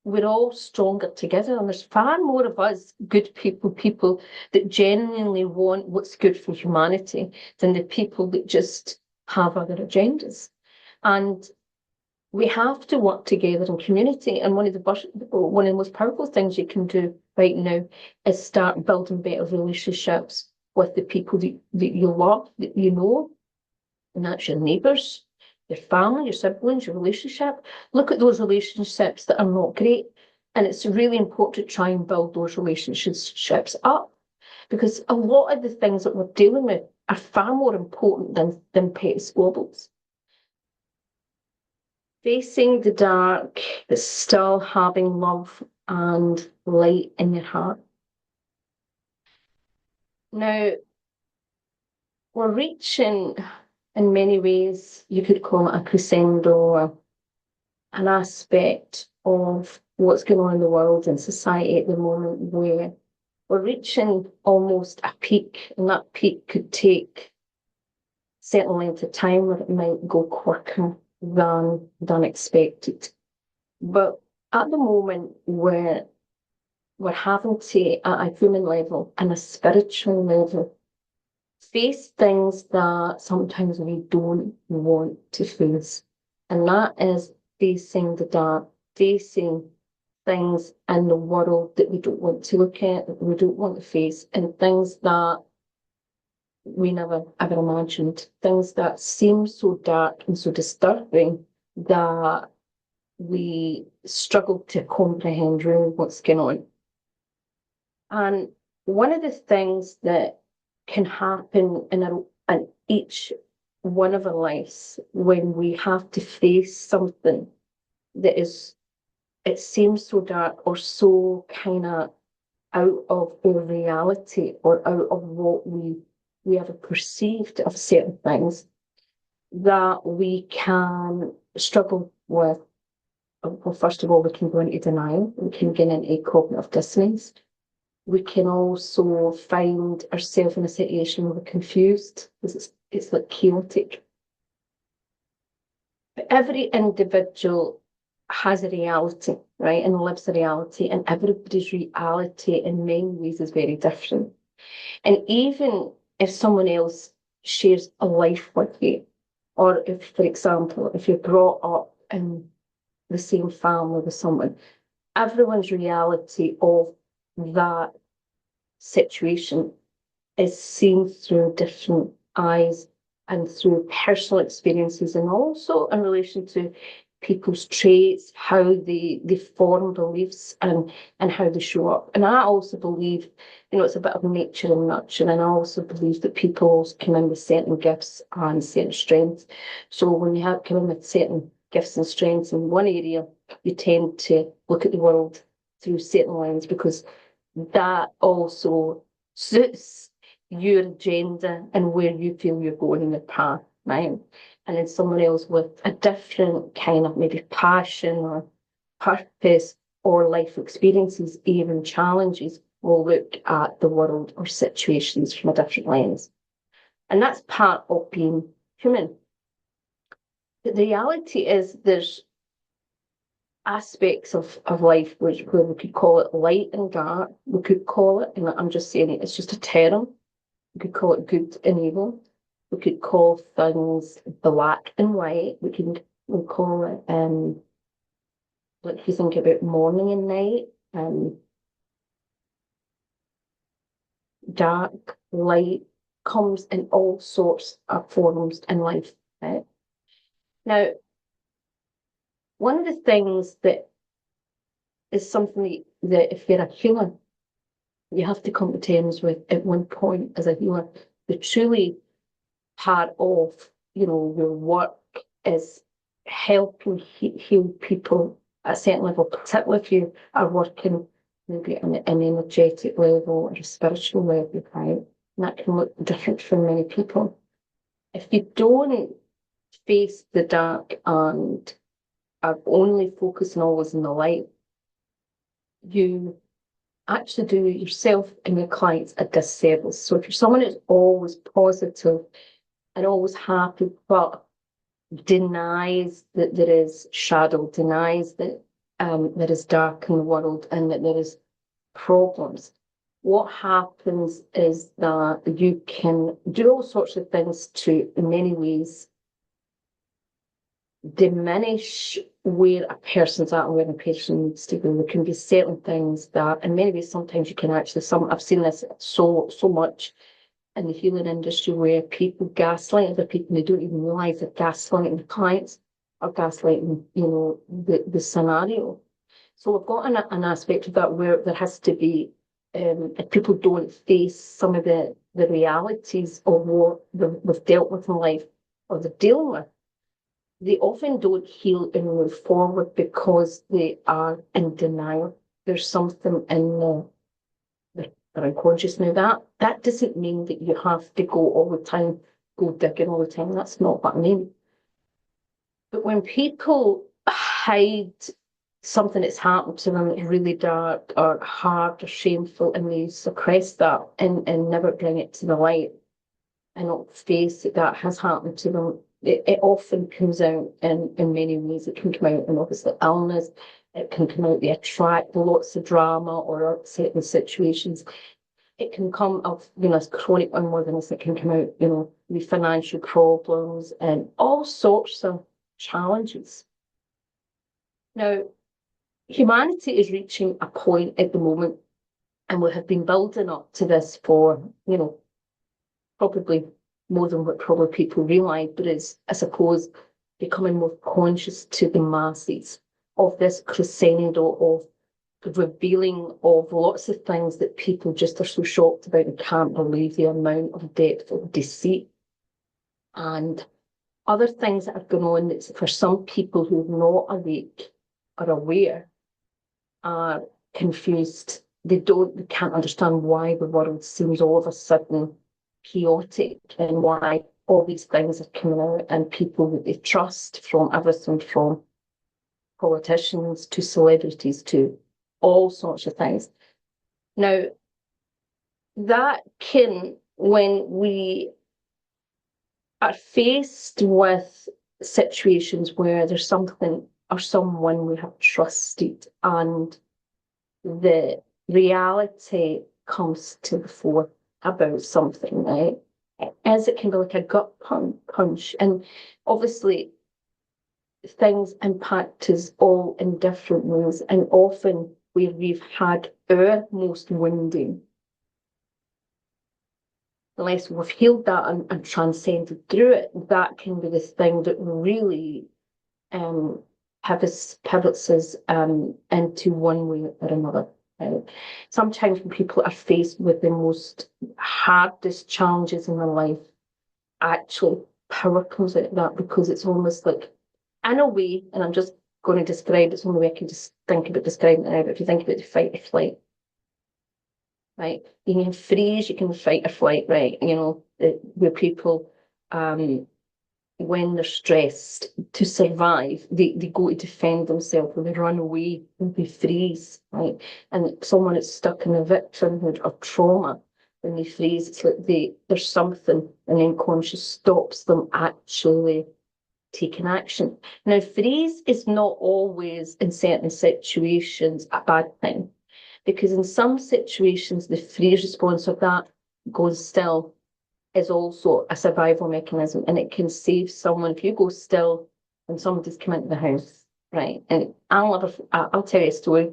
we're all stronger together, and there's far more of us good people that genuinely want what's good for humanity than the people that just have other agendas. And we have to work together in community. And one of the most powerful things you can do right now is start building better relationships with the people that you love, that you know, and that's your neighbours, your family, your siblings, your relationship. Look at those relationships that are not great. And it's really important to try and build those relationships up, because a lot of the things that we're dealing with are far more important than petty squabbles. Facing the dark, but still having love and light in your heart. Now, we're reaching, in many ways, you could call it a crescendo, or an aspect of what's going on in the world and society at the moment, where we're reaching almost a peak, and that peak could take a certain length of time, or it might go quicker than expected. But at the moment, we're having to, at a human level and a spiritual level, face things that sometimes we don't want to face. And that is facing the dark, facing things in the world that we don't want to look at, that we don't want to face, and things that we never ever imagined, things that seem so dark and so disturbing that we struggle to comprehend really what's going on. And one of the things that can happen in each one of our lives when we have to face something that it seems so dark or so kind of out of our reality or out of what we ever perceived of certain things, that we can struggle with. Well, first of all, we can go into denial, we can get into cognitive dissonance. We can also find ourselves in a situation where we're confused, because it's like chaotic. But every individual has a reality, right, and lives a reality, and everybody's reality in many ways is very different. And even if someone else shares a life with you, or if, for example, if you're brought up in the same family with someone, everyone's reality of that situation is seen through different eyes and through personal experiences, and also in relation to people's traits, how they form beliefs and how they show up. And I also believe, it's a bit of nature and nurture, and I also believe that people also come in with certain gifts and certain strengths. So when you come in with certain gifts and strengths in one area, you tend to look at the world through certain lens, because that also suits your agenda and where you feel you're going in the path, right? And then someone else with a different kind of maybe passion or purpose or life experiences, even challenges, will look at the world or situations from a different lens. And that's part of being human. But the reality is there's aspects of life where we could call it light and dark. We could call it, and I'm just saying it's just a term, we could call it good and evil. We could call things black and white. We call it, like if you think about morning and night, dark, light comes in all sorts of forms in life. Right? Now, one of the things that is something that if you're a healer, you have to come to terms with at one point as a healer. The truly part of, your work is helping heal people at a certain level, particularly if you are working maybe on an energetic level or a spiritual level, right? And that can look different for many people. If you don't face the dark and are only focusing always on the light, you actually do yourself and your clients a disservice. So if you're someone who's always positive and always happy, but denies that there is shadow, denies that there is dark in the world and that there is problems, what happens is that you can do all sorts of things to, in many ways, diminish where a person's at and where a person needs to go. There can be certain things that, in many ways, sometimes you can actually, I've seen this so much in the healing industry where people gaslight other people and they don't even realize they're gaslighting the clients or gaslighting, the scenario. So we've got an aspect of that where there has to be, if people don't face some of the realities of what they've dealt with in life or they're dealing with, they often don't heal and move forward because they are in denial. There's something in the unconscious. Now that doesn't mean that you have to go all the time, go digging all the time. That's not what I mean. But when people hide something that's happened to them that's really dark or hard or shameful and they suppress that and never bring it to the light and not face that has happened to them, it often comes out in many ways. It can come out in obviously illness, it can come out, they attract lots of drama or upsetting situations. It can come of, chronic unworthiness, it can come out, with financial problems and all sorts of challenges. Now, humanity is reaching a point at the moment, and we have been building up to this for, probably more than what probably people realise, but it's, I suppose, becoming more conscious to the masses of this crescendo of revealing of lots of things that people just are so shocked about and can't believe the amount of depth of deceit and other things that are going on that for some people who are not awake or aware are confused. They can't understand why the world seems all of a sudden chaotic and why all these things are coming out and people that they trust, from everything from politicians to celebrities to all sorts of things. Now, that can, when we are faced with situations where there's something or someone we have trusted and the reality comes to the fore about something, right? As it can be like a gut punch. And obviously, things impact us all in different ways. And often, where we've had our most wounding, unless we've healed that and transcended through it, that can be the thing that really pivots us into one way or another. Sometimes when people are faced with the most hardest challenges in their life, actually power comes out of that, because it's almost like, in a way, and I'm just going to describe, it's the only way I can just think about describing it now, but if you think about the fight or flight, right? You can freeze, you can fight or flight, right? Where people, when they're stressed, to survive, they go to defend themselves, or they run away and they freeze, right? And someone that's stuck in a victimhood of trauma, when they freeze, it's like there's something, an unconscious stops them actually taking action. Now, freeze is not always, in certain situations, a bad thing, because in some situations, the freeze response of that goes still is also a survival mechanism, and it can save someone. If you go still and somebody's come into the house, right? And I'll tell you a story.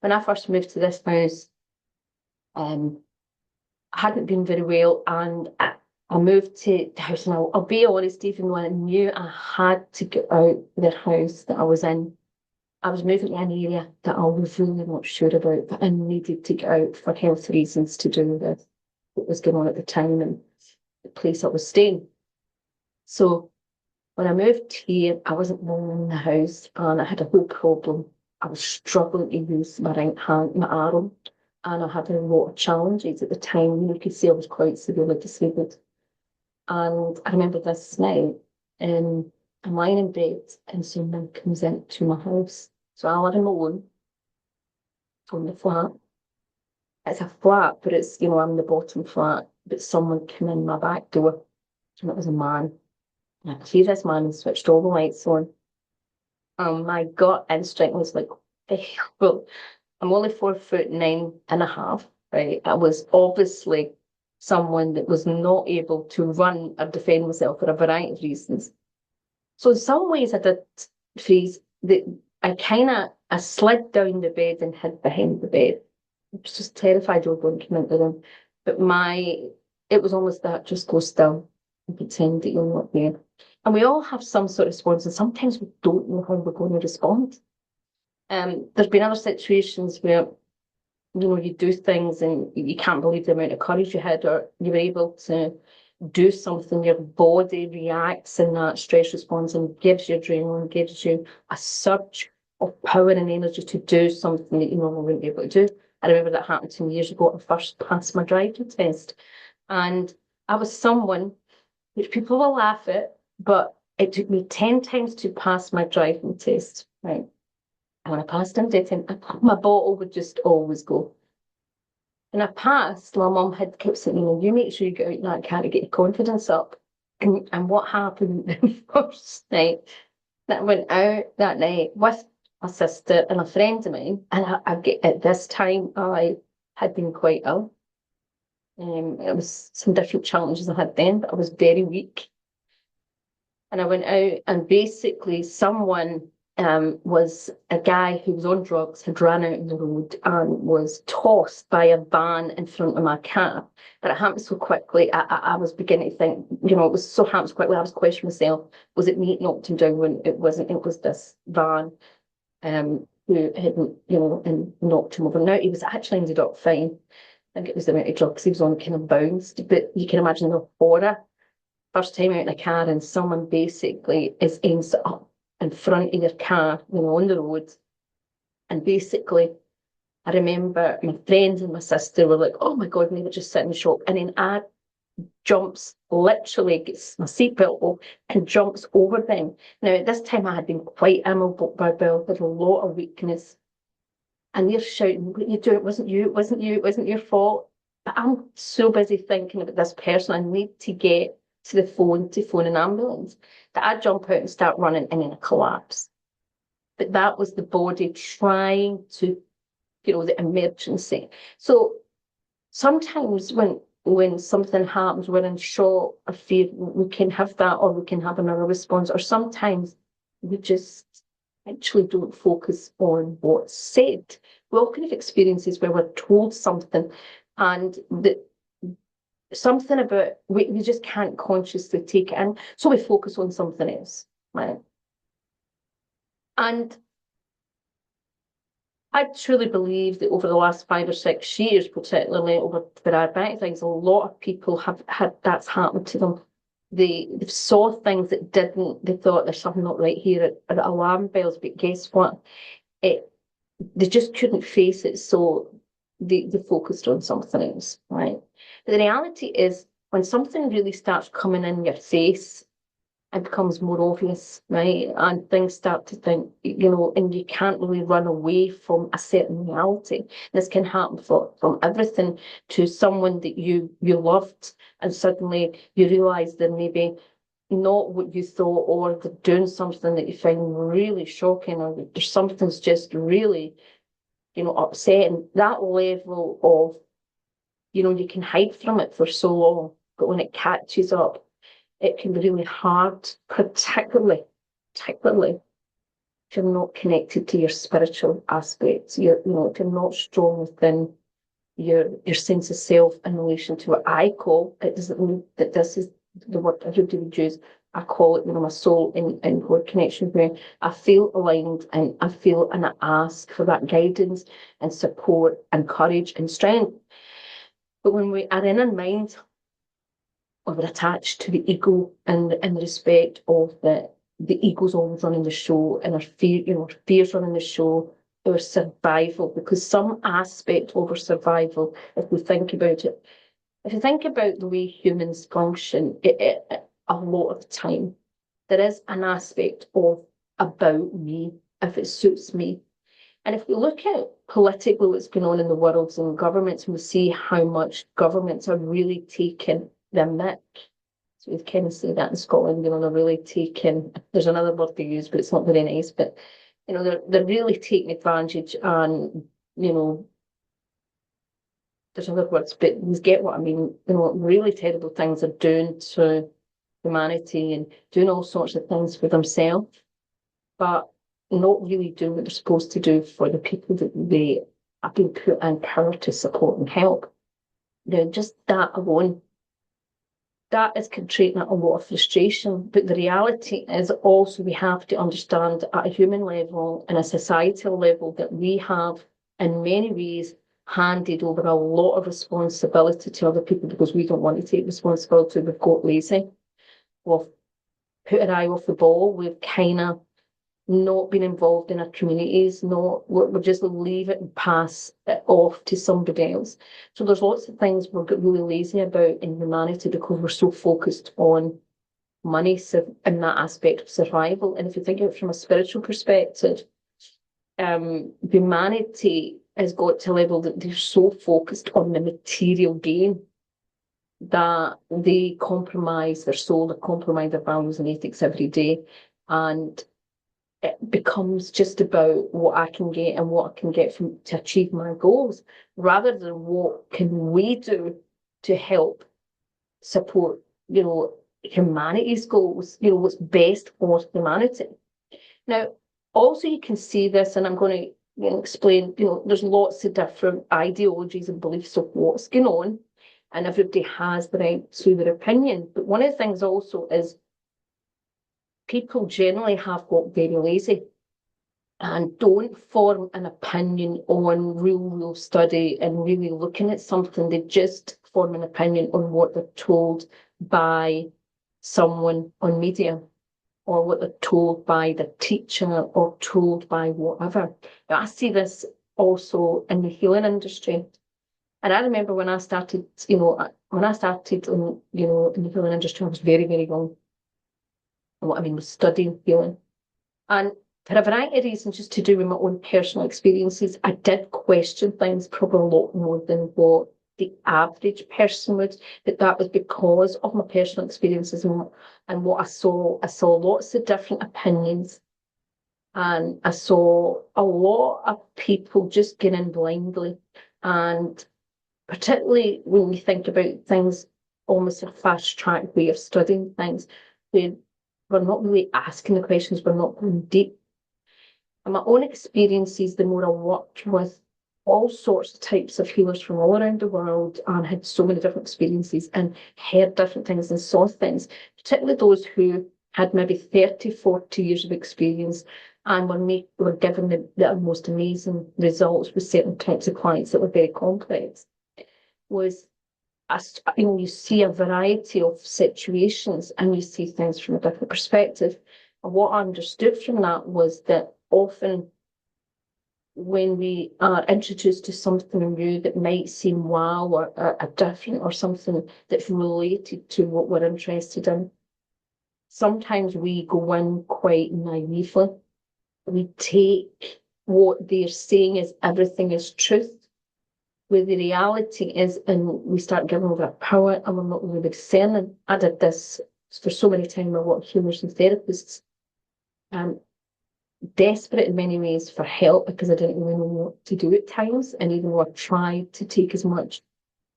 When I first moved to this house, I hadn't been very well, and I moved to the house, and I'll be honest, even when I knew I had to get out of the house that I was in, I was moving to an area that I was really not sure about, but I needed to get out for health reasons to do with what was going on at the time and the place I was staying. So when I moved here, I wasn't long in the house and I had a whole problem. I was struggling to use my right hand, my arm, and I had a lot of challenges at the time. You could see I was quite severely disabled. And I remember this night, I'm lying in bed and someone comes into my house. So I live alone on the flat. It's a flat, but it's, I'm the bottom flat, but someone came in my back door, and it was a man. And I could see this man and switched all the lights on. My gut instinct was like, well, I'm only 4'9.5", right? I was obviously someone that was not able to run or defend myself for a variety of reasons. So in some ways I did freeze. That I slid down the bed and hid behind the bed. I was just terrified you were going to come into the room. But it was almost that, just go still and pretend that you're not there. And we all have some sort of response, and sometimes we don't know how we're going to respond. There's been other situations where you do things and you can't believe the amount of courage you had, or you were able to do something, your body reacts in that stress response and gives you adrenaline, gives you a surge of power and energy to do something that you normally wouldn't be able to do. I remember that happened to me years ago when I first passed my driving test. And I was someone which people will laugh at, but it took me 10 times to pass my driving test, right? And when I passed in dating, my bottle would just always go. And I passed, my mum had kept saying, you make sure you get out in that car to get your confidence up. And what happened the first night that I went out that night with my sister and a friend of mine, and at this time I had been quite ill. It was some different challenges I had then, but I was very weak. And I went out, and basically someone was a guy who was on drugs, had ran out in the road and was tossed by a van in front of my car. But it happened so quickly, I was beginning to think, it was so happened so quickly, I was questioning myself, was it me that knocked him down? When it wasn't, it was this van who had, and knocked him over. Now, he was actually ended up fine. I think it was the amount of drugs he was on kind of bounced, but you can imagine the horror. First time out in a car and someone basically ends up in front of your car, on the road. And basically, I remember my friends and my sister were like, oh my God, and they were just sitting in shock. And then I literally gets my seatbelt off and jumps over them. Now, at this time, I had been quite immobile, had a lot of weakness. And they're shouting, what are you doing? It wasn't you, it wasn't you, it wasn't your fault. But I'm so busy thinking about this person. I need to get to the phone to phone an ambulance, that I jump out and start running and then I collapse. But that was the body trying to, the emergency. So sometimes when something happens, we're in shock or fear, we can have that, or we can have another response, or sometimes we just actually don't focus on what's said. We all kind of experiences where we're told something and something about we just can't consciously take it in, so we focus on something else, right? And I truly believe that over the last 5 or 6 years, particularly over the diabetic things, a lot of people have had that's happened to them. They saw things that they thought there's something not right here at alarm bells, but guess what? They just couldn't face it, so they focused on something else, right? But the reality is, when something really starts coming in your face, it becomes more obvious, right? And things start to think, and you can't really run away from a certain reality. This can happen from everything to someone that you loved, and suddenly you realise they're maybe not what you thought, or they're doing something that you find really shocking, or there's something's just really, upsetting. That level of, you can hide from it for so long, but when it catches up, it can be really hard, particularly if you're not connected to your spiritual aspects. If you're not strong within your sense of self in relation to what I call, it doesn't mean that this is the word everybody would use. I call it, my soul in God connection, where I feel aligned and I feel and I ask for that guidance and support and courage and strength. But when we are in our mind, or we're attached to the ego and the respect of the ego's always running the show, and our fears running the show, our survival, because some aspect of our survival, if we think about it, if you think about the way humans function, a lot of the time, there is an aspect of about me, if it suits me. And if we look at politically what's going on in the world and governments, we see how much governments are really taking the mick So we kind of say that in Scotland, they're really taking, there's another word they use, but it's not very nice, but, they're really taking advantage and, there's other words, but you get what I mean, really terrible things are doing to humanity and doing all sorts of things for themselves, but not really doing what they're supposed to do for the people that they have been put in power to support and help. Just that alone, that is creating a lot of frustration. But the reality is also we have to understand at a human level and a societal level that we have, in many ways, handed over a lot of responsibility to other people because we don't want to take responsibility. We've got lazy. We've put our eye off the ball. We've kind of not been involved in our communities, we'll just leave it and pass it off to somebody else. So there's lots of things we're really lazy about in humanity because we're so focused on money in that aspect of survival. And if you think of it from a spiritual perspective, humanity has got to a level that they're so focused on the material gain that they compromise their soul, they compromise their values and ethics every day. And it becomes just about what I can get and what I can get to achieve my goals, rather than what can we do to help support, humanity's goals, what's best for humanity. Now, also you can see this, and I'm going to explain, there's lots of different ideologies and beliefs of what's going on, and everybody has the right to their opinion. But one of the things also is people generally have got very lazy and don't form an opinion on real study and really looking at something. They just form an opinion on what they're told by someone on media or what they're told by the teacher or told by whatever. Now, I see this also in the healing industry. And I remember when I started, in the healing industry, I was very, very young. What I mean was studying healing. And for a variety of reasons, just to do with my own personal experiences, I did question things probably a lot more than what the average person would. But that was because of my personal experiences and what I saw. I saw lots of different opinions. And I saw a lot of people just getting in blindly. And particularly when you think about things, almost a fast track way of studying things, we're not really asking the questions, we're not going deep. And my own experiences, the more I worked with all sorts of types of healers from all around the world and had so many different experiences and heard different things and saw things, particularly those who had maybe 30, 40 years of experience and were given the most amazing results with certain types of clients that were very complex, was you see a variety of situations and you see things from a different perspective. And what I understood from that was that often when we are introduced to something new that might seem wow or a different or something that's related to what we're interested in, sometimes we go in quite naively. We take what they're saying as everything is truth, where the reality is, and we start giving over our power and we're not really discerning. I did this for so many times with a lot of healers and therapists, desperate in many ways for help because I didn't really know what to do at times. And even though I tried to take as much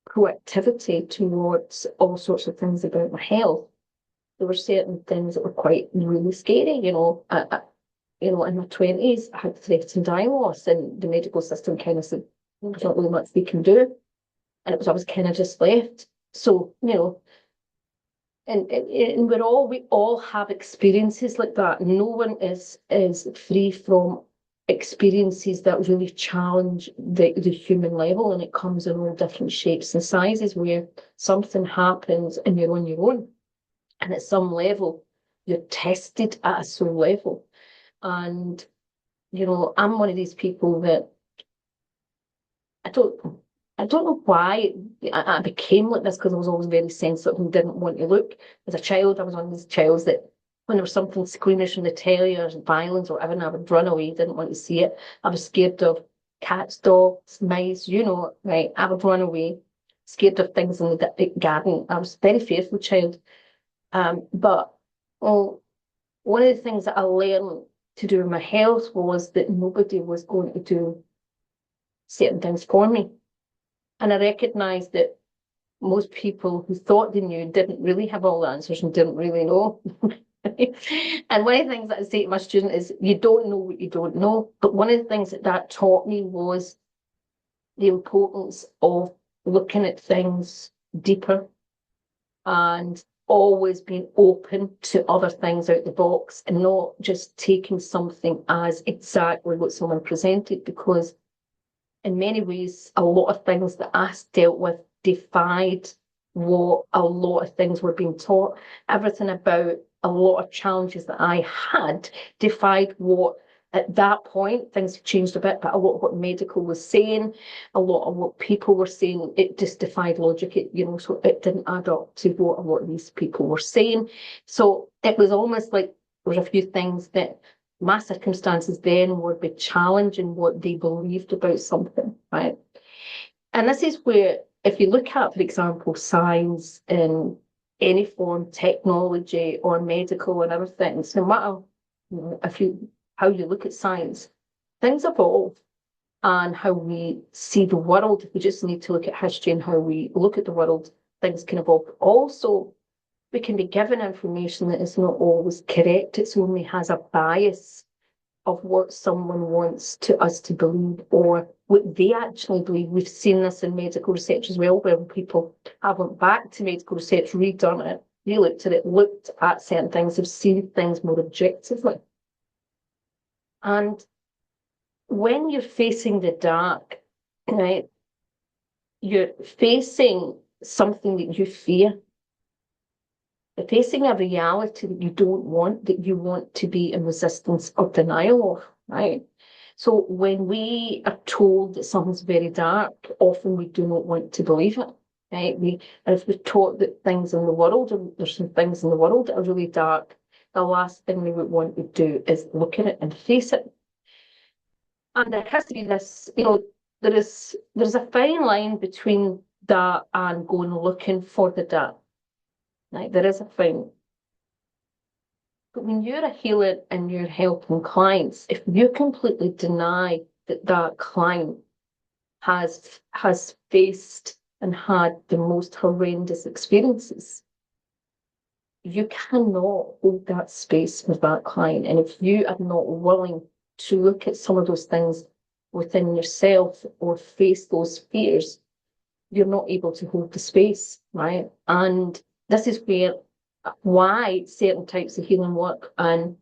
proactivity towards all sorts of things about my health, there were certain things that were quite really scary. In my 20s, I had threatened eye loss, and the medical system kind of said, there's not really much we can do. And I was kind of just left. So, and we all have experiences like that. No one is free from experiences that really challenge the human level, and it comes in all different shapes and sizes, where something happens and you're on your own. And at some level, you're tested at a soul level. And, I'm one of these people that I don't know why I became like this, because I was always very sensitive and didn't want to look. As a child, I was one of these childs that when there was something squeamish on the telly or violence or whatever, I would run away, didn't want to see it. I was scared of cats, dogs, mice, right? I would run away, scared of things in the garden. I was a very fearful child. But well, one of the things that I learned to do with my health was that nobody was going to do certain things for me. And I recognized that most people who thought they knew didn't really have all the answers and didn't really know. And one of the things that I say to my student is, you don't know what you don't know. But one of the things that that taught me was the importance of looking at things deeper and always being open to other things out the box and not just taking something as exactly what someone presented, because in many ways, a lot of things that I dealt with defied what a lot of things were being taught. Everything about a lot of challenges that I had defied what, at that point, things have changed a bit, but a lot of what medical was saying, a lot of what people were saying, it just defied logic. So it didn't add up to what a lot of these people were saying. So it was almost like there was a few things that my circumstances then would be challenging what they believed about something, right? And this is where, if you look at, for example, science in any form, technology or medical and other things, no matter how you look at science, things evolve, and how we see the world. We just need to look at history and how we look at the world. Things can evolve. Also, we can be given information that is not always correct. It only has a bias of what someone wants us to believe or what they actually believe. We've seen this in medical research as well, where people have went back to medical research, redone it, re-looked at it, looked at certain things, have seen things more objectively. And when you're facing the dark, right, you're facing something that you fear. You're facing a reality that you don't want, that you want to be in resistance or denial of, right? So when we are told that something's very dark, often we do not want to believe it, right? If we're taught that things in the world, there's some things in the world that are really dark, the last thing we would want to do is look at it and face it. And there has to be this, there's a fine line between that and going looking for the dark. Right? There is a fine. But when you're a healer and you're helping clients, if you completely deny that that client has faced and had the most horrendous experiences, you cannot hold that space with that client. And if you are not willing to look at some of those things within yourself or face those fears, you're not able to hold the space, right? And this is why certain types of healing work and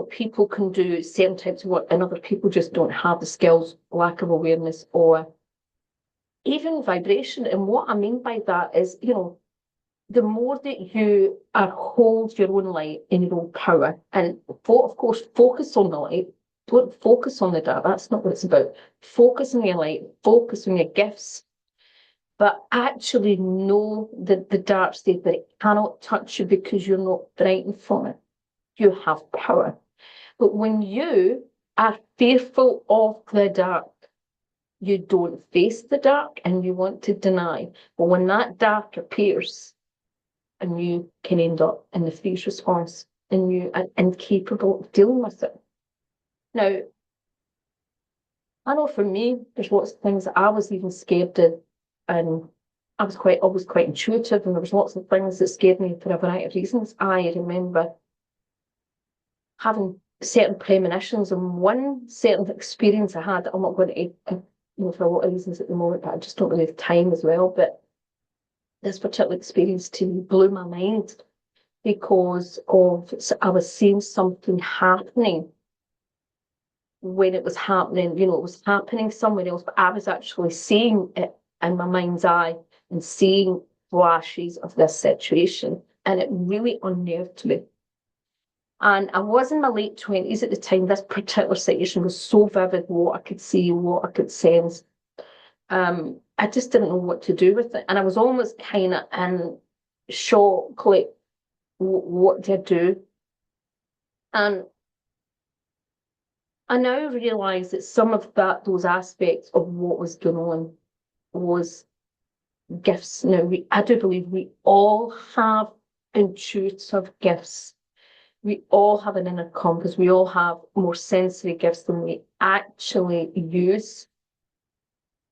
people can do certain types of work and other people just don't have the skills, lack of awareness, or even vibration. And what I mean by that is, the more that you hold your own light in your own power, and of course, focus on the light, don't focus on the dark. That's not what it's about. Focus on your light, focus on your gifts, but actually know that the dark state, that it cannot touch you because you're not frightened from it. You have power. But when you are fearful of the dark, you don't face the dark and you want to deny. But when that dark appears, and you can end up in the freeze response and you are incapable of dealing with it. Now, I know for me, there's lots of things that I was even scared of, and I was always quite intuitive, and there was lots of things that scared me for a variety of reasons. I remember having certain premonitions, and one certain experience I had, I'm not going to, for a lot of reasons at the moment, but I just don't really have time as well, but this particular experience to me blew my mind because I was seeing something happening when it was happening, it was happening somewhere else, but I was actually seeing it in my mind's eye and seeing flashes of this situation. And it really unnerved me. And I was in my late 20s at the time. This particular situation was so vivid, what I could see, what I could sense. I just didn't know what to do with it. And I was almost kind of in shock, like, what do I do? And I now realise that some of those aspects of what was going on was gifts. Now, I do believe we all have intuitive gifts. We all have an inner compass. We all have more sensory gifts than we actually use,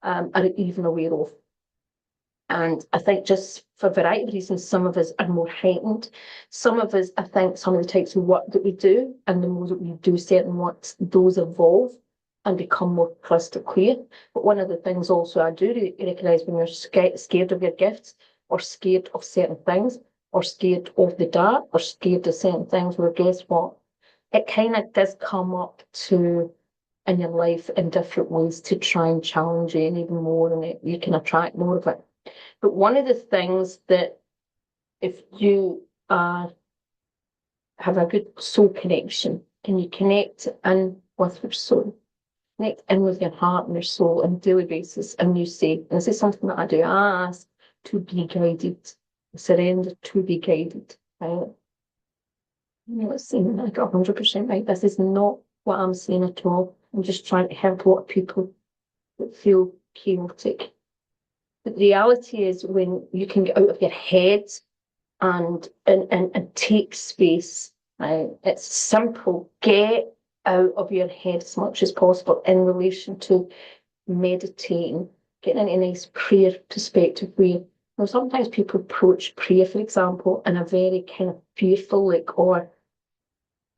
are even aware of. And I think just for a variety of reasons, some of us are more heightened. Some of us, I think, some of the types of work that we do, and the more that we do certain works, those evolve and become more crystal clear. But one of the things also I do recognise when you're scared of your gifts, or scared of certain things, or scared of the dark, or scared of certain things, well, guess what? It kind of does come up to in your life in different ways to try and challenge you, and even more, and you can attract more of it. But one of the things that if you have a good soul connection, and you connect in with your soul, connect in with your heart and your soul on a daily basis, and you say, and this is something that I do, I ask to be guided, surrender to be guided, right? I'm not saying I got 100% right. This is not what I'm saying at all. I'm just trying to help a lot of people that feel chaotic. But the reality is when you can get out of your head and take space, right? It's simple. Get out of your head as much as possible in relation to meditating, getting into a nice prayer perspective where sometimes people approach prayer, for example, in a very kind of fearful, like, or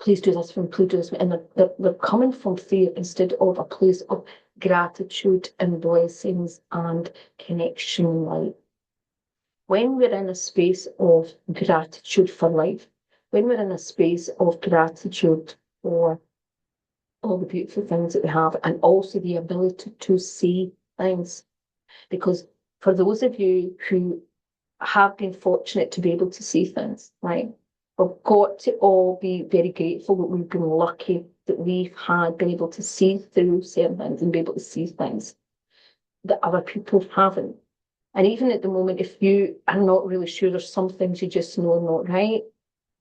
please do this for me, please do this for me. And they're coming from fear instead of a place of gratitude and blessings and connection and light. When we're in a space of gratitude for life, when we're in a space of gratitude for all the beautiful things that we have, and also the ability to see things, because for those of you who have been fortunate to be able to see things, right, we've got to all be very grateful that we've been lucky that we've been able to see through certain things and be able to see things that other people haven't. And even at the moment, if you are not really sure, there's some things you just know are not right,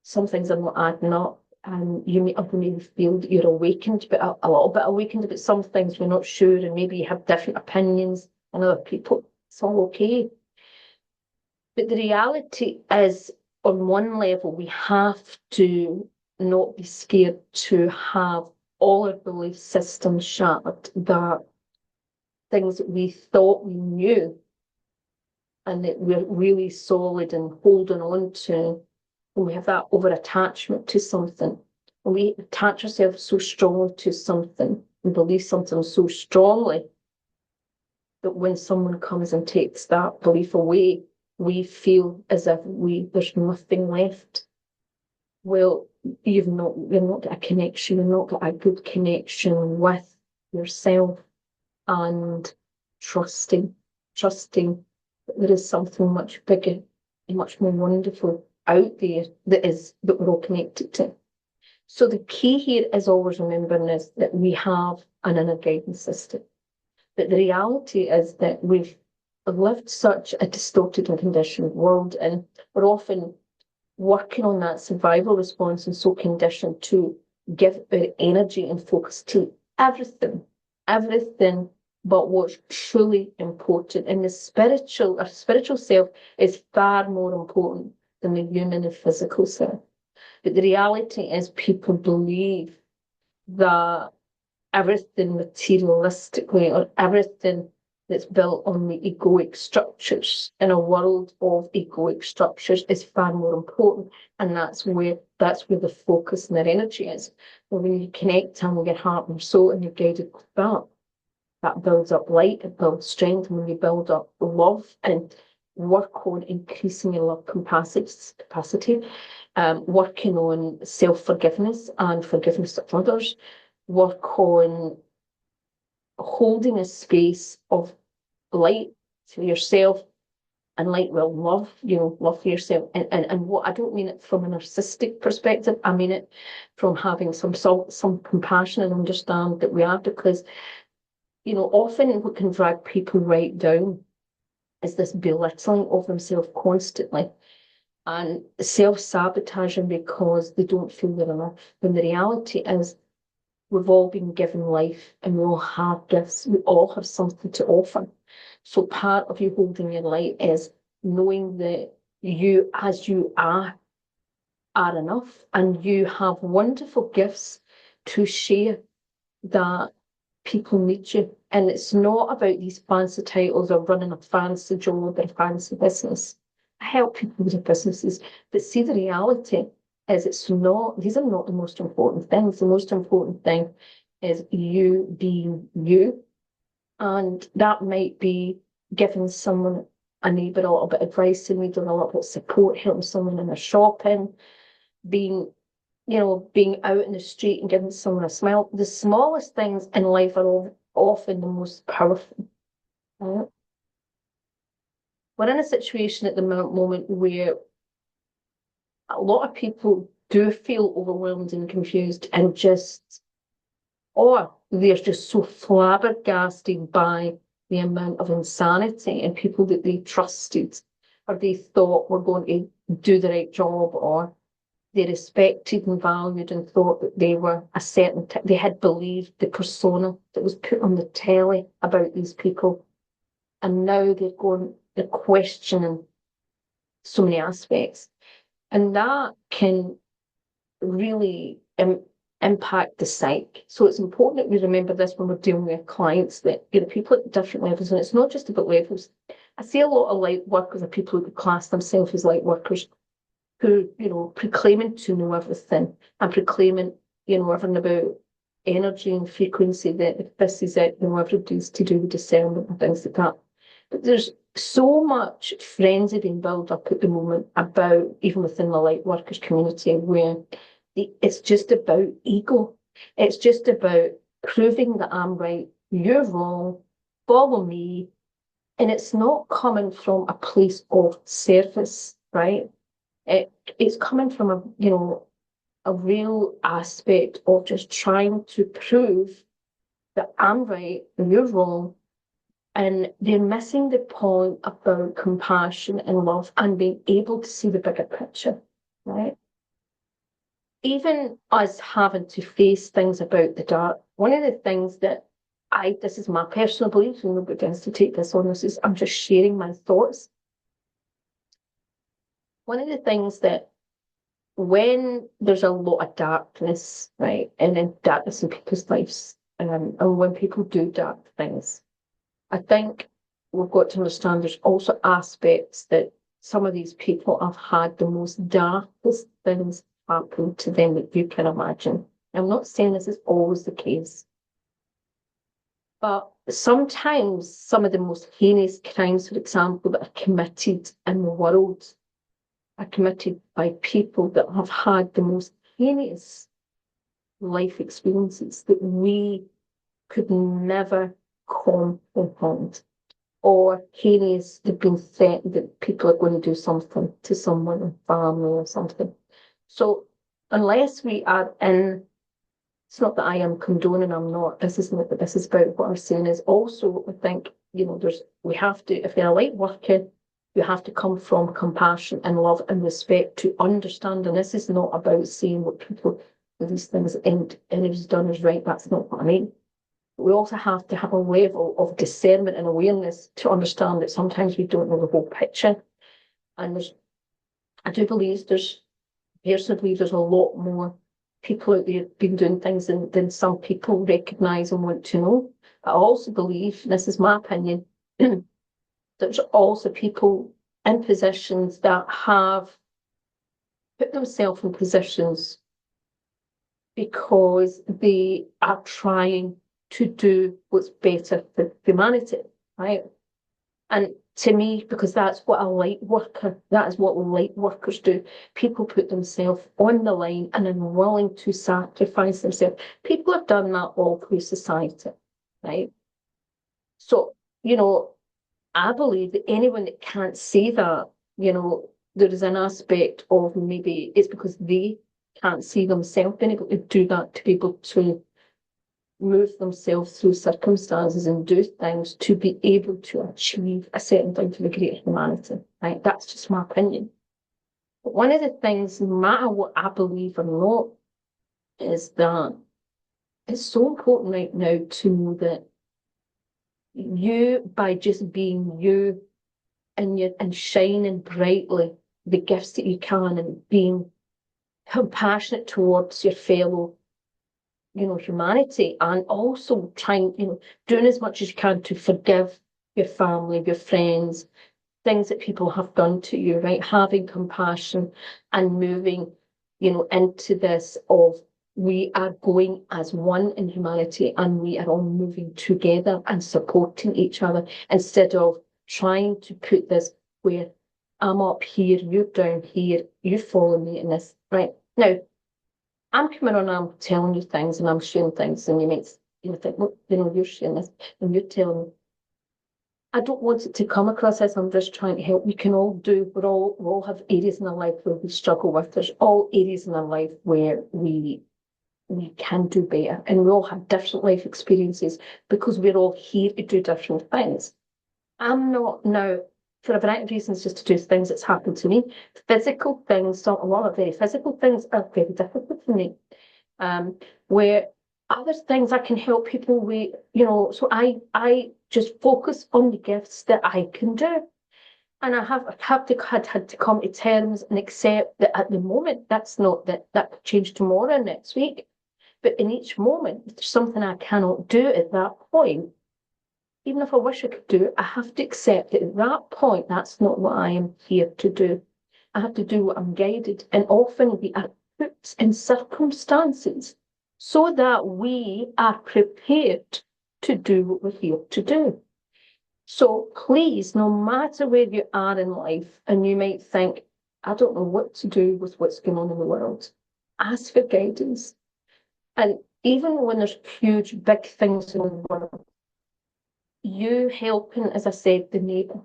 some things are not adding up, and you may feel that you're awakened, but a little bit awakened about some things you're not sure, and maybe you have different opinions than other people. It's all okay. But the reality is, on one level, we have to not be scared to have all our belief systems shattered, that things that we thought we knew and that we're really solid and holding on to, when we have that over attachment to something, when we attach ourselves so strongly to something and believe something so strongly that when someone comes and takes that belief away, we feel as if there's nothing left. Well, you've not got a connection, you've not got a good connection with yourself, and trusting that there is something much bigger and much more wonderful out there that we're all connected to. So the key here is always remembering is that we have an inner guidance system. But the reality is that we've lived such a distorted and conditioned world, and we're often working on that survival response and so conditioned to give our energy and focus to everything but what's truly important. And our spiritual self is far more important than the human and physical self. But the reality is people believe that everything materialistically, or everything that's built on the egoic structures in a world of egoic structures is far more important. And that's where the focus and their energy is. But when you connect with your heart and soul and you're guided with that builds up light, it builds strength. And when you build up love and work on increasing your love capacity, working on self-forgiveness and forgiveness of others, work on holding a space of light for yourself and light will love, love for yourself. And what I don't mean it from a narcissistic perspective, I mean it from having some compassion and understand that we are, because often what can drag people right down is this belittling of themselves constantly and self-sabotaging because they don't feel they're enough. When the reality is, we've all been given life and we all have gifts. We all have something to offer. So part of you holding your light is knowing that you, as you are enough, and you have wonderful gifts to share, that people need you. And it's not about these fancy titles or running a fancy job or fancy business. I help people with their businesses, but see, the reality is these are not the most important things. The most important thing is you being you. And that might be giving someone, a neighbour, a little bit of advice, and needing a little bit of support, helping someone in their shopping, being out in the street and giving someone a smile. The smallest things in life are often the most powerful. Right? We're in a situation at the moment where a lot of people do feel overwhelmed and confused, and or they're just so flabbergasted by the amount of insanity and people that they trusted or they thought were going to do the right job, or they respected and valued and thought that they were a certain they had believed the persona that was put on the telly about these people, and now they're questioning so many aspects, and that can really impact the psyche. So it's important that we remember this when we're dealing with clients, that people at different levels, and it's not just about levels. I see a lot of light workers are people who class themselves as light workers, who, proclaiming to know everything and proclaiming, everything about energy and frequency, that if this is it, everybody's to do with discernment and things like that. But there's so much frenzy being built up at the moment about, even within the light workers community, where it's just about ego. It's just about proving that I'm right, you're wrong, follow me. And it's not coming from a place of service, right? It's coming from a real aspect of just trying to prove that I'm right and you're wrong. And they're missing the point about compassion and love and being able to see the bigger picture, right? Even us having to face things about the dark, one of the things that this is my personal belief, and nobody has to take this on, this is, I'm just sharing my thoughts. One of the things that, when there's a lot of darkness, right, and then darkness in people's lives, and when people do dark things, I think we've got to understand there's also aspects that some of these people have had the most darkest things happen to them that you can imagine. I'm not saying this is always the case, but sometimes some of the most heinous crimes, for example, that are committed in the world are committed by people that have had the most heinous life experiences that we could never comprehend, or heinous, they've been threatened that people are going to do something to someone in family or something. So unless we are in, it's not that I am condoning, I'm not, this isn't what this is about. What I'm saying is also, I think, we have to, if you're a light worker, you have to come from compassion and love and respect to understand. And this is not about saying what people do these things and it's done is right. That's not what I mean. We also have to have a level of discernment and awareness to understand that sometimes we don't know the whole picture. And I do believe personally believe there's a lot more people out there been doing things than some people recognise and want to know. I also believe, and this is my opinion, there's also people in positions that have put themselves in positions because they are trying to do what's better for humanity, right? And to me, because that's what that is what light workers do. People put themselves on the line and are willing to sacrifice themselves. People have done that all through society, right? So, I believe that anyone that can't say that, there is an aspect of maybe it's because they can't see themselves being able to do that, to be able to move themselves through circumstances and do things to be able to achieve a certain thing for the greater humanity, right? That's just my opinion. But one of the things, no matter what I believe or not, is that it's so important right now to know that you, by just being you and shining brightly the gifts that you can and being compassionate towards your fellow, humanity, and also trying, doing as much as you can to forgive your family, your friends, things that people have done to you, right? Having compassion and moving, into this of we are going as one in humanity and we are all moving together and supporting each other instead of trying to put this where I'm up here, you're down here, you follow me in this, right? Now, I'm coming on, I'm telling you things and I'm sharing things, and you might think, well, you're sharing this and you're telling me. I don't want it to come across as I'm just trying to help. We can all we all have areas in our life where we struggle with. There's all areas in our life where we can do better, and we all have different life experiences because we're all here to do different things. I'm not now, for a variety of reasons, just to do things that's happened to me. Physical things, a lot of very physical things are very difficult for me. Where other things I can help people with, so I just focus on the gifts that I can do. And I had to come to terms and accept that at the moment, that's not that could change tomorrow, next week. But in each moment, if there's something I cannot do at that point, even if I wish I could do it, I have to accept that at that point, that's not what I am here to do. I have to do what I'm guided. And often we are put in circumstances so that we are prepared to do what we're here to do. So please, no matter where you are in life, and you might think, I don't know what to do with what's going on in the world, ask for guidance. And even when there's huge, big things in the world, you helping, as I said, the neighbour,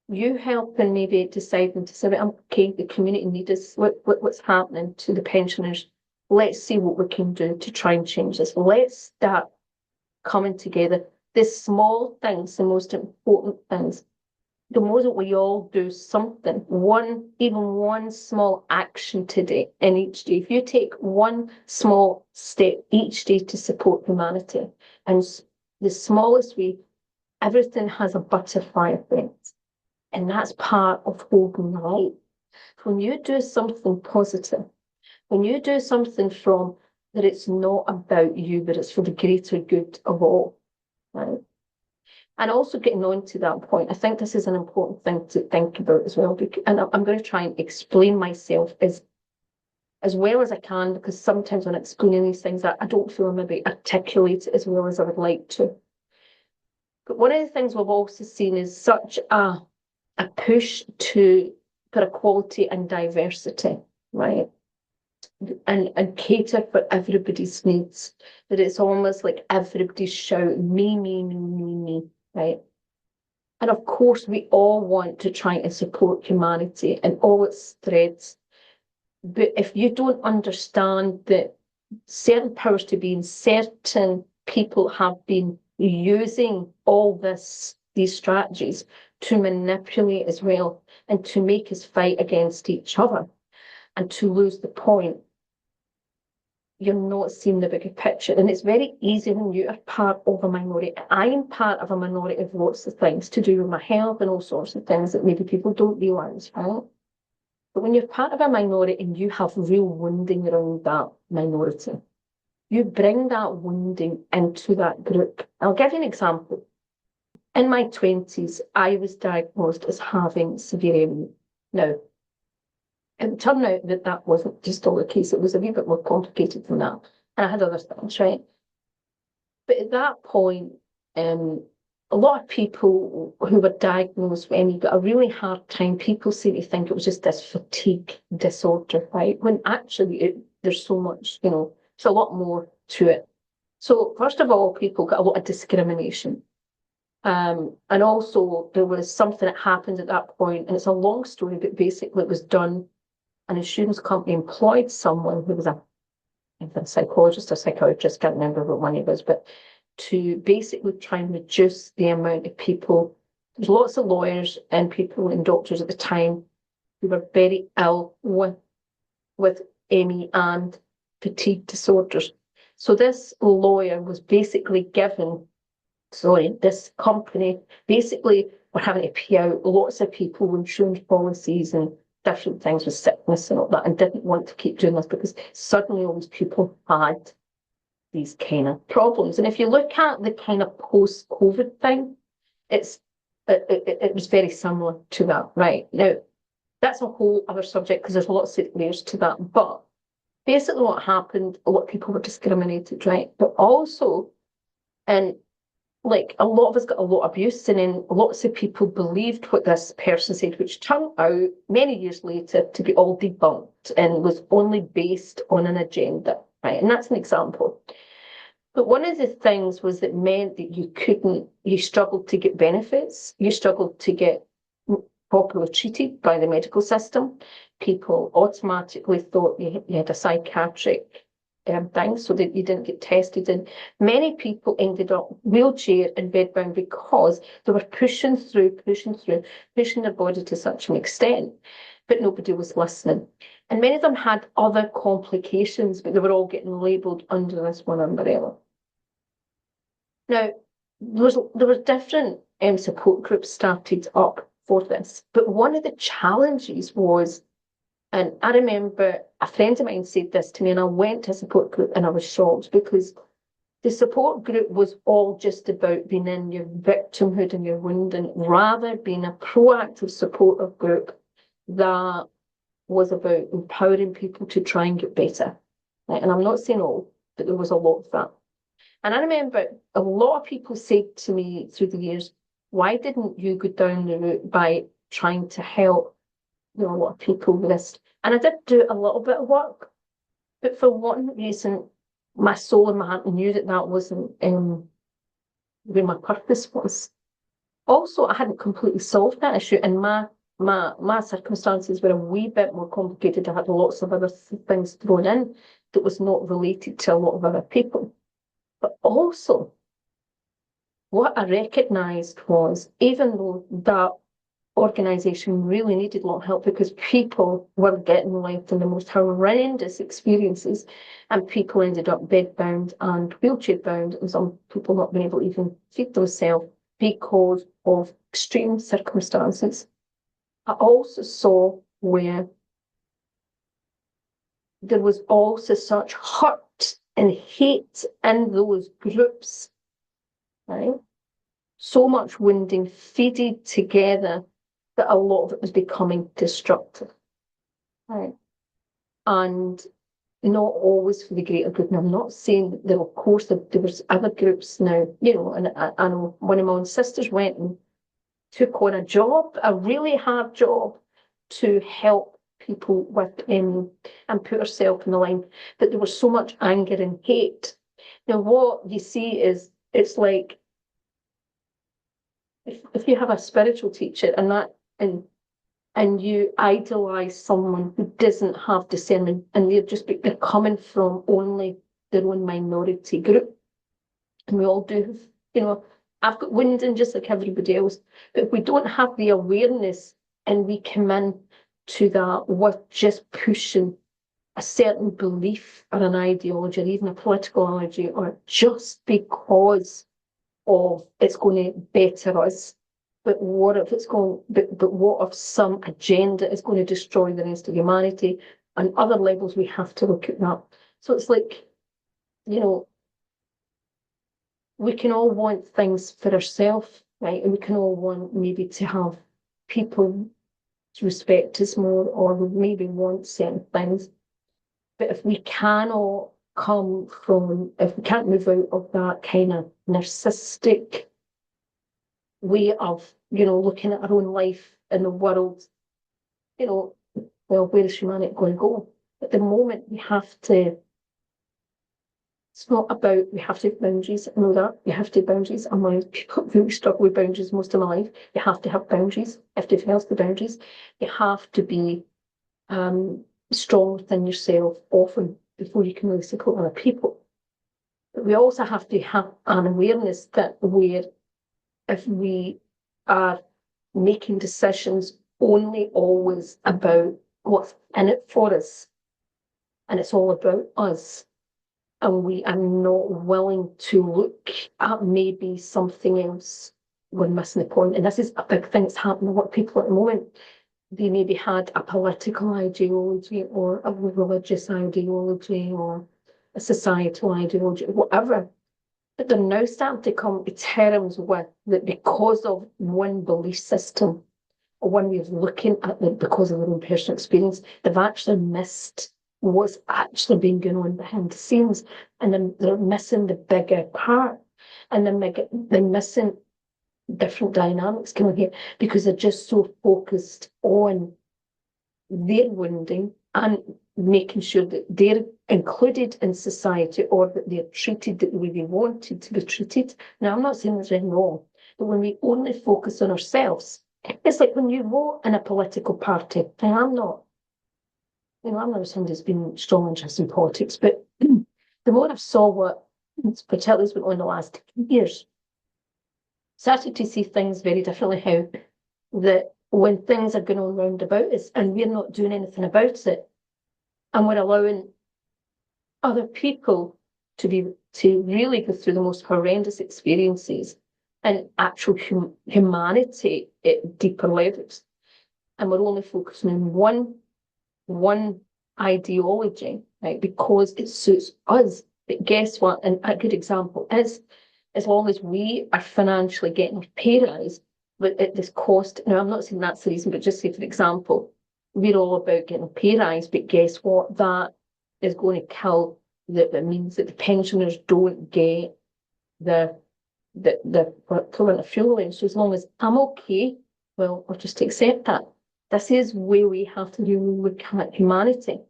you helping maybe deciding to say, okay, the community need us, what's happening to the pensioners? Let's see what we can do to try and change this. Let's start coming together. The small things, the most important things, the more that we all do something, even one small action today in each day. If you take one small step each day to support humanity, and the smallest way, everything has a butterfly effect. And that's part of holding the light. When you do something positive, when you do something from that it's not about you, but it's for the greater good of all, right? And also getting on to that point, I think this is an important thing to think about as well. And I'm going to try and explain myself as well as I can, because sometimes when explaining these things, I don't feel maybe articulate as well as I would like to. But one of the things we've also seen is such a push for equality and diversity, right? And cater for everybody's needs. That it's almost like everybody's shouting, me, right? And of course, we all want to try and support humanity and all its threads. But if you don't understand that certain powers to be in certain people have been using all these strategies to manipulate as well and to make us fight against each other and to lose the point, you're not seeing the bigger picture. And it's very easy when you are part of a minority. I am part of a minority of lots of things to do with my health and all sorts of things that maybe people don't realise, right? But when you're part of a minority and you have real wounding around that minority, you bring that wounding into that group. I'll give you an example. In my 20s, I was diagnosed as having severe ME. Now, it turned out that that wasn't just all the case. It was a wee bit more complicated than that. And I had other things, right? But at that point, a lot of people who were diagnosed with ME got a really hard time. People seem to think it was just this fatigue disorder, right? When actually there's so much, it's a lot more to it. So first of all, people got a lot of discrimination. And also there was something that happened at that point, and it's a long story, but basically it was done. An insurance company employed someone who was a psychologist or psychiatrist, can't remember what one he was, but to basically try and reduce the amount of people. There's lots of lawyers and people and doctors at the time who were very ill with ME and fatigue disorders. So this lawyer was basically given, sorry, this company basically were having to pay out lots of people insurance policies and different things with sickness and all that, and didn't want to keep doing this because suddenly all these people had these kind of problems. And if you look at the kind of post-COVID thing, it was very similar to that. Right now, that's a whole other subject because there's lots of layers to that. But basically, what happened, a lot of people were discriminated, right? But also, and like a lot of us got a lot of abuse, and then lots of people believed what this person said, which turned out many years later to be all debunked and was only based on an agenda, right? And that's an example. But one of the things was that meant that you struggled to get benefits, you struggled to get properly treated by the medical system. People automatically thought you had a psychiatric thing so that you didn't get tested. And many people ended up wheelchair and bedbound because they were pushing their body to such an extent, but nobody was listening. And many of them had other complications, but they were all getting labelled under this one umbrella. Now, there were different support groups started up for this, but one of the challenges was, and I remember a friend of mine said this to me, and I went to a support group and I was shocked because the support group was all just about being in your victimhood and your wounding, rather being a proactive supportive group that was about empowering people to try and get better. Right? And I'm not saying all, but there was a lot of that. And I remember a lot of people said to me through the years, why didn't you go down the route by trying to help, a lot of people with this? And I did do a little bit of work, but for one reason, my soul and my heart knew that that wasn't where my purpose was. Also, I hadn't completely solved that issue, and my circumstances were a wee bit more complicated. I had lots of other things thrown in that was not related to a lot of other people. But also, what I recognised was, even though that organisation really needed a lot of help because people were getting left in the most horrendous experiences, and people ended up bedbound and wheelchair bound, and some people not being able to even feed themselves because of extreme circumstances. I also saw where there was also such hurt and hate in those groups, right? So much wounding feeded together that a lot of it was becoming destructive, right? And not always for the greater good. And I'm not saying that there, of course, there was other groups now, and I know one of my own sisters went and took on a job, a really hard job, to help people with and put herself in the line. But there was so much anger and hate. Now, what you see is it's like if you have a spiritual teacher and you idolize someone who doesn't have discernment, and they're coming from only their own minority group, and we all do, I've got wounding just like everybody else, but if we don't have the awareness and we come in to that with just pushing a certain belief or an ideology or even a political ideology, or just because of it's going to better us, but what if what if some agenda is going to destroy the rest of humanity? On other levels, we have to look at that. So it's like, we can all want things for ourselves, right? And we can all want maybe to have people to respect us more, or we maybe want certain things. But if we cannot if we can't move out of that kind of narcissistic way of, looking at our own life in the world, well, where is humanity going to go? At the moment, it's not about, we have to have boundaries. I know that. You have to have boundaries. I'm one of people who struggle with boundaries most of my life. You have to have boundaries. You have to have healthy boundaries. You have to be strong within yourself often before you can really support other people. But we also have to have an awareness that if we are making decisions only always about what's in it for us, and it's all about us, and we are not willing to look at maybe something else, we're missing the point. And this is a big thing that's happening to a lot of people at the moment. They maybe had a political ideology or a religious ideology or a societal ideology, whatever. But they're now starting to come to terms with that because of one belief system or one way of looking at it because of their own personal experience, they've actually missed what's actually been going on behind the scenes. And then they're missing the bigger part. And they're missing different dynamics coming here because they're just so focused on their wounding and making sure that they're included in society or that they're treated the way they wanted to be treated. Now, I'm not saying there's anything wrong, but when we only focus on ourselves, it's like when you vote in a political party, and I'm not somebody who's been strong interest in politics, but the more I saw what particularly has been on in the last years, started to see things very differently, how that when things are going on round about us and we're not doing anything about it, and we're allowing other people to really go through the most horrendous experiences and actual humanity at deeper levels, and we're only focusing on one ideology, right? Because it suits us. But guess what? And a good example is, as long as we are financially getting a pay rise, but at this cost. Now, I'm not saying that's the reason, but just say, for example, we're all about getting a pay rise, but guess what? That is going to kill. That means that the pensioners don't get the equivalent of fuel allowance. So as long as I'm okay, well, I'll just accept that. This is where we have to really look at humanity.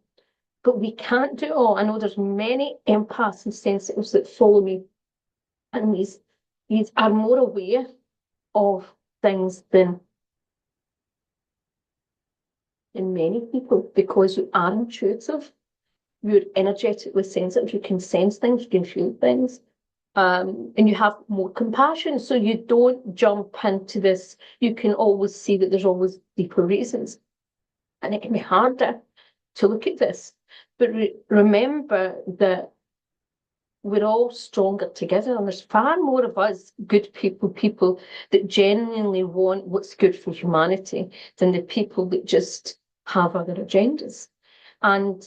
But we can't do it all. I know there's many empaths and sensitives that follow me, and these are more aware of things than many people, because you are intuitive, you're energetically sensitive, you can sense things, you can feel things, and you have more compassion. So you don't jump into this. You can always see that there's always deeper reasons, and it can be harder to look at this. But remember that we're all stronger together, and there's far more of us good people that genuinely want what's good for humanity than the people that just have other agendas. And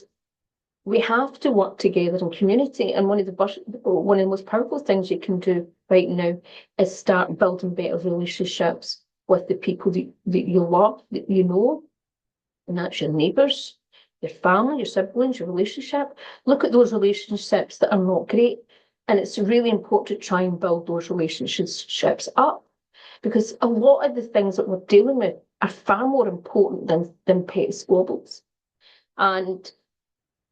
we have to work together in community. And one of the most powerful things you can do right now is start building better relationships with the people that you love, that you know, and that's your neighbours, your family, your siblings, your relationship. Look at those relationships that are not great. And it's really important to try and build those relationships up, because a lot of the things that we're dealing with are far more important than petty squabbles. And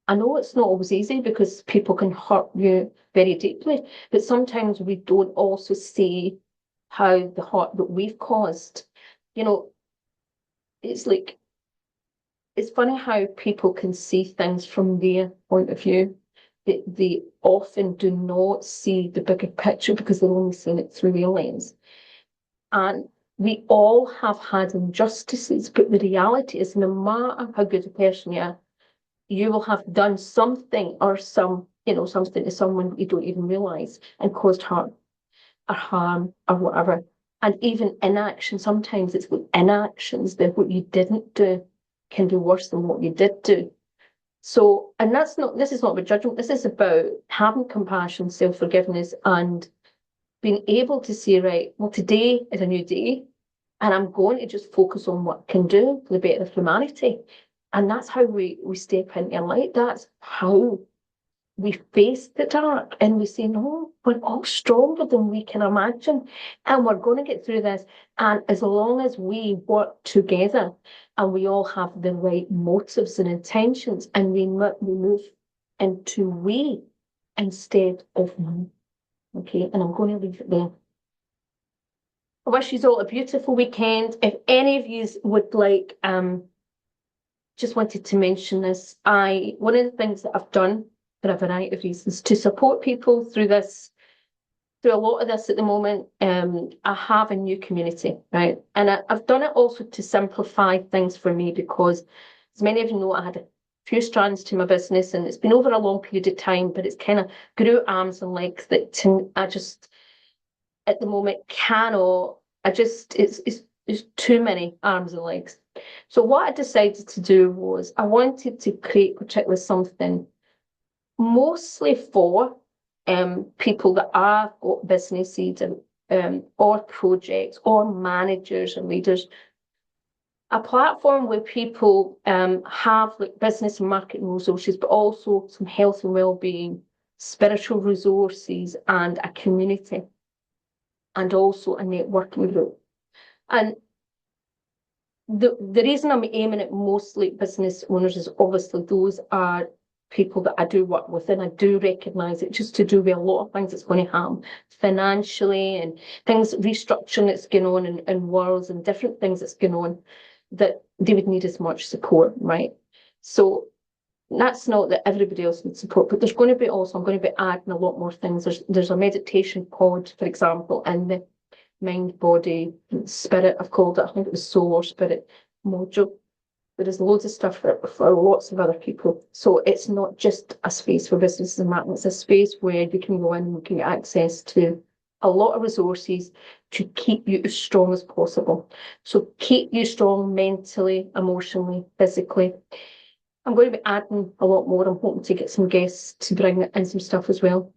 I know it's not always easy because people can hurt you very deeply, but sometimes we don't also see how the hurt that we've caused. It's like, it's funny how people can see things from their point of view. They often do not see the bigger picture because they're only seeing it through their lens. And we all have had injustices, but the reality is, no matter how good a person you are, you will have done something or something to someone you don't even realize and caused hurt or harm or whatever. And even inaction, sometimes it's with inactions that what you didn't do can be worse than what you did do. So, and this is not about judgment, this is about having compassion, self-forgiveness, and being able to say, right, well, today is a new day, and I'm going to just focus on what I can do for the better of humanity. And that's how we step into light. That's how we face the dark, and we say, no, we're all stronger than we can imagine, and we're going to get through this. And as long as we work together and we all have the right motives and intentions, and we move into we instead of me. Okay, and I'm going to leave it there. I wish you all a beautiful weekend. If any of you would like, just wanted to mention this. One of the things that I've done for a variety of reasons to support people through a lot of this at the moment, I have a new community, right? And I've done it also to simplify things for me, because as many of you know, I had a few strands to my business, and it's been over a long period of time, but it's kind of grew arms and legs that I just at the moment cannot. It's too many arms and legs. So what I decided to do was I wanted to create particularly something mostly for people that have got businesses and or projects or managers and leaders, a platform where people have like business and marketing resources, but also some health and well-being, spiritual resources, and a community, and also a networking group. And the reason I'm aiming at mostly business owners is obviously those are people that I do work with, and I do recognise it just to do with a lot of things that's going to happen financially and things, restructuring that's going on in worlds and different things that's going on, that they would need as much support, right? So that's not that everybody else needs support, but there's going to be also, I'm going to be adding a lot more things. There's a meditation pod, for example, in the mind, body, spirit, I've called it. I think it was soul or spirit module. There is loads of stuff for lots of other people. So it's not just a space for businesses and marketing. It's a space where you can go in and you can get access to a lot of resources to keep you as strong as possible. So keep you strong mentally, emotionally, physically. I'm going to be adding a lot more. I'm hoping to get some guests to bring in some stuff as well.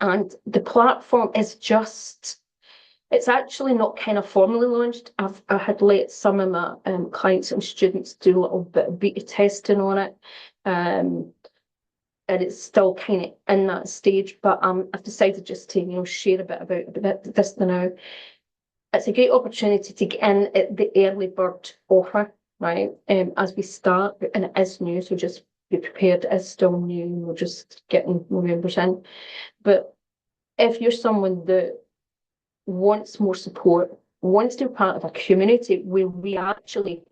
And the platform is just, it's actually not kind of formally launched. I had let some of my clients and students do a little bit of beta testing on it. And it's still kind of in that stage, but I've decided just to, share a bit about this now. It's a great opportunity to get in at the early bird offer, right? As we start, and it is new, so just be prepared. It is still new, and we're just getting more members in. But if you're someone that wants more support, wants to be part of a community where we actually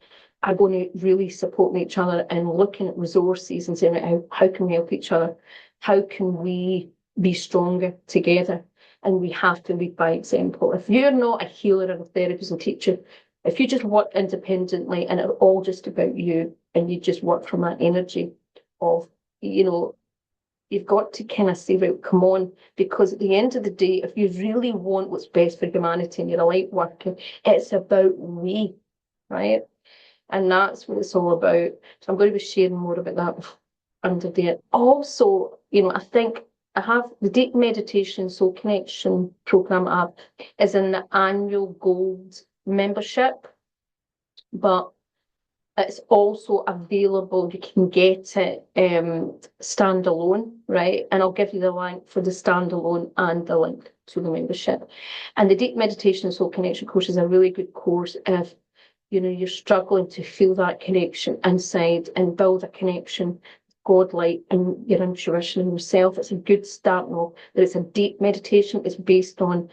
are going to really support each other and looking at resources and saying, how can we help each other? How can we be stronger together? And we have to lead by example. If you're not a healer or a therapist and teacher, if you just work independently and it's all just about you and you just work from that energy of, you've got to kind of say, right, come on, because at the end of the day, if you really want what's best for humanity and you're a light worker, it's about we, right? And that's what it's all about. So I'm going to be sharing more about that under there. Also, I think I have the Deep Meditation Soul Connection program I have is in the annual gold membership, but it's also available. You can get it standalone, right? And I'll give you the link for the standalone and the link to the membership. And the Deep Meditation Soul Connection course is a really good course if you're struggling to feel that connection inside and build a connection godlike and your intuition and yourself. It's a good start off. That it's a deep meditation. It's based on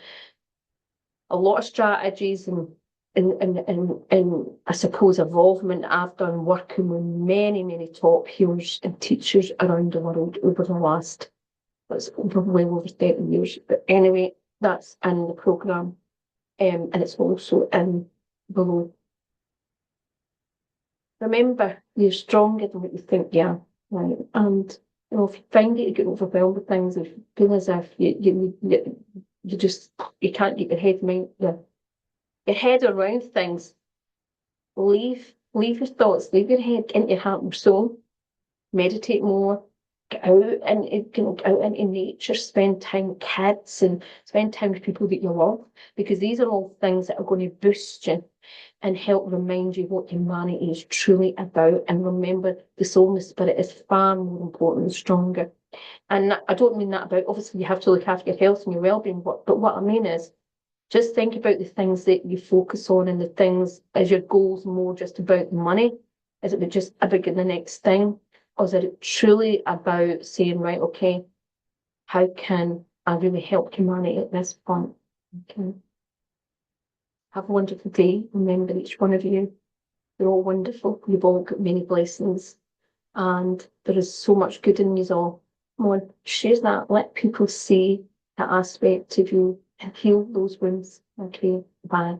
a lot of strategies and I suppose involvement I've done working with many, many top healers and teachers around the world over the last, well over 30 years. But anyway, that's in the programme, and it's also in below. Remember, you're stronger than what you think you are, right? And if you find that you get overwhelmed with things, if you feel as if you can't get your head around things, leave your thoughts, leave your head into your heart and soul, meditate more, get out and get out into nature, spend time with kids and spend time with people that you love, because these are all things that are going to boost you and help remind you what humanity is truly about. And remember, the soul and the spirit is far more important and stronger. And I don't mean that about, obviously you have to look after your health and your well-being, but what I mean is, just think about the things that you focus on, and the things, as your goals more just about money? Is it just about getting the next thing? Or is it truly about saying, right, okay, how can I really help humanity at this point? Okay. Have a wonderful day. Remember, each one of you, you're all wonderful. You've all got many blessings. And there is so much good in you all. Come on, share that. Let people see that aspect of you and heal those wounds. Okay, bye.